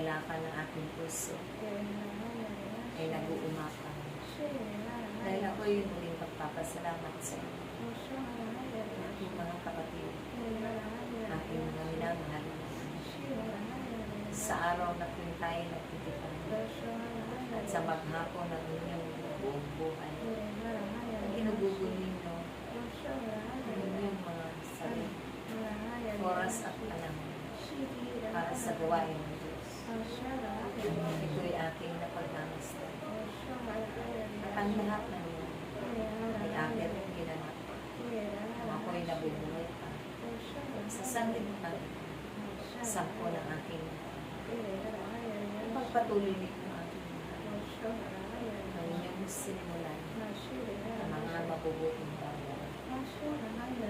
kagalakan ng aking puso ay nag-uumapaw. Dahil ako yung muling pagpapasalamat sa inyo. Aking mga kapatid, aking mga minamahal, sa araw na tuwing tayo nagtitipan at sa maghapon ng inyong buong buhay, ginugugol ninyo ang inyong mga sarili, oras at panahon para sa gawain ng Diyos. Ito'y aking napagmamasdan. At ang lahat ng iyon ay akin ang ginanap. Ako'y nabubuhay pa sa sanlibutan, sampo ng aking pagpatuloy ninyo aking ang inyong sinimulan ang mga mabubuting bagay.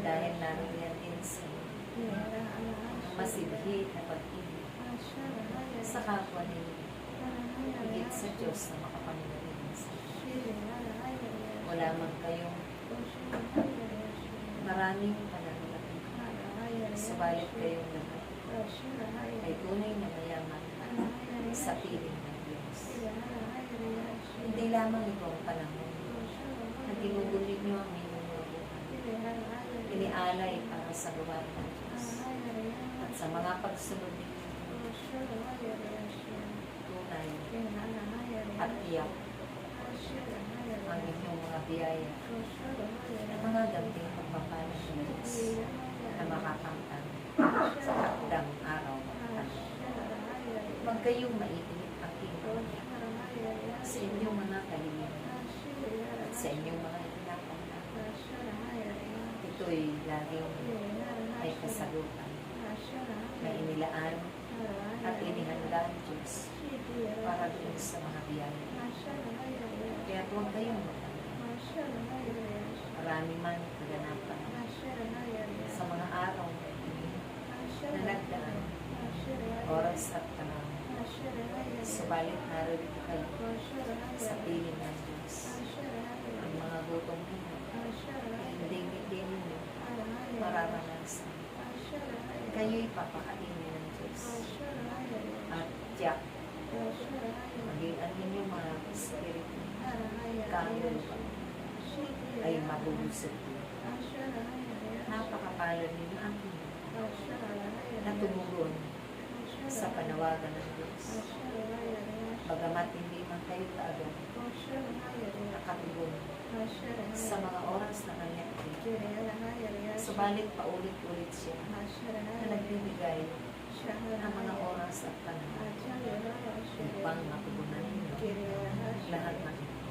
Dahil naroon din sa inyo ang masibhit na pag-ibig sa kapwa ninyo, higit sa Diyos na makapangyarihan sa inyo. Wala man kayong maraming pananampalataya, subalit kayong lahat ay tunay na mayaman sa piling ng Diyos. Hindi lamang ito ang panahon na ginugulin niyo ang inyong mga buhay. Inialay para sa gawain ng Diyos. At sa mga pagsunod ninyo, tunay at tiyak ang inyong mga biyaya at mga ganting pagpapala ng Diyos na makakamtan sa takdang araw at huwag kayong maiinip ang tingin sa inyong mga kahilingan at sa inyong mga itinapanda. Ito'y laging ay kasagutan na inilaan at inihanda ng Diyos para doon sa mga biyaya. Kaya huwag kayong matanda. Marami man kaganapan sa mga araw na nagdaan, oras at panahon. Subalit narito kayo sa piling ng Diyos. Ang mga gutom ninyo, hindi ninyo mararanasan. Kayo'y papakainin ng Diyos. At tiyak, maging ang inyong mga espiritu, kaluluwa ay mabubusog din. Napakapalad ninyo ang inyong na tumugon sa panawagan ng Diyos. Bagamat hindi man kayo kaagad nakatugon sa mga oras na kanyang ibigay. Subalit paulit-ulit siya na nagbibigay ng mga oras at panahon upang matugunan ninyo lahat ng ito.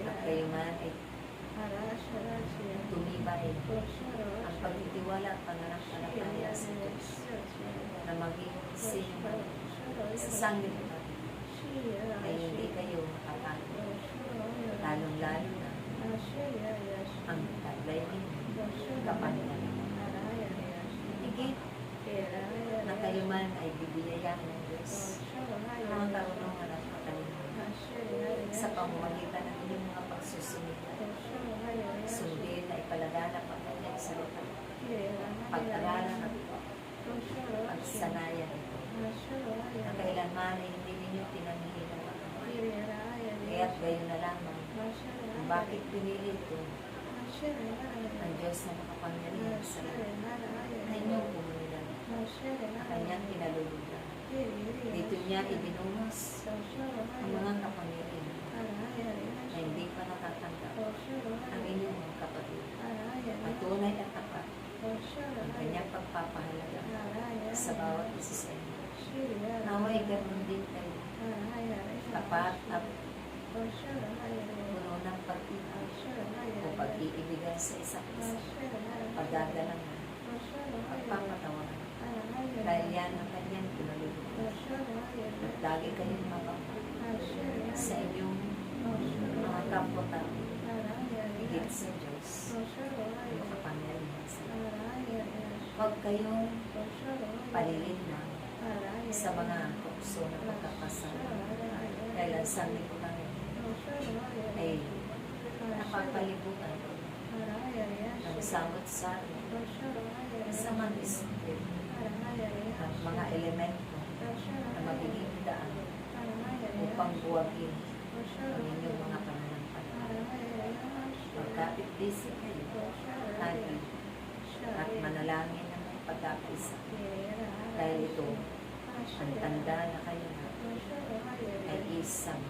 At kayo man ay tumibay ang pagtitiwala at pananampalataya sa Diyos na maging sino sa sanglibutan ay hindi kayo makapagod. Lalong-lalo na ang taglay ninyo kapangyarihan. Higit na kayo man ay bibiyayaan ng Diyos mga karunungan at katalinahan sa pamamagitan ng inyong mga pagsusunod. Sundin na ipalaganap ang kanyang salita, pag-aralan at pagsanayan ito, na kailanman ay hindi ninyo pinanghihinawa. Kaya't gayon na lamang kung bakit pinili ito ang Diyos na makapangyarihan sa lahat na inyong pumunilan, na kanyang pinalulugan. Dito niya ibinuhos ang mga kapangyarihan na hindi pa natatanggap ang inyong mga kapatid. At tunay at tapat ang kanyang pagpapahalaga sa bawat isa sa inyo. Naway ganoon din kayo, tapat at puno ng pag-ibig o pag-iibigan sa isa't isa, pagdadalangan, pagpapatawaran. Dahil yan ang kanyang pinalulugan. At lagi kayong mababa sa inyong mga kapwa-tao, higit sa Diyos, makapangyarihan sa inyo. Huwag kayong palilin na sa mga tukso na pagkakasalanan. Dahil ang sanlibutan ay napapalibutan ng samot-sari sa mga isipin at mga elemento na magiging daan upang buwagin ang inyong mga pananampalataya. Magkapit-bisig kayo, lagi, at manalangin ng may pagkakaisa. Dahil ito, ang tanda na kayo na ay isang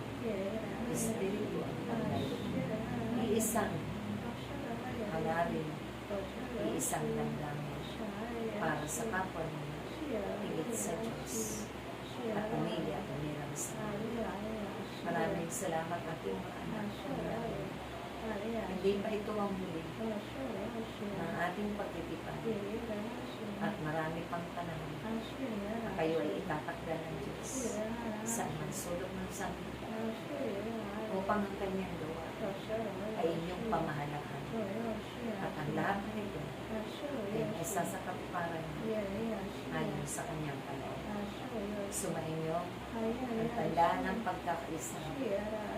espiritu ang paglayo. Iisang hangarin, iisang damdamin para sa kapwa ninyo, higit sa Diyos, at pamilya at umirang sa Maraming salamat aking mga anak. Hindi pa ito ang huli ng ating pagtitipan at marami pang panahon na kayo ay itatakda ng Diyos sa mga sulok ng sanglibutan upang ang kanyang gawa ay inyong pamahalakan at ang lahat ng ito ay isa sa kaparan ayon sa kanyang kaloob. Sumainyo ang tanda ng pagkakaisa.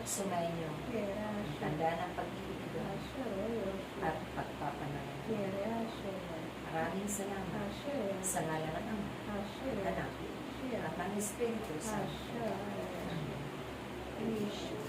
Sumainyo ang tanda ng pag-iibigan at pagpapanalan. Maraming salamat sa ngalan ng Ama, Anak, at ng Espiritu Santo. Amen.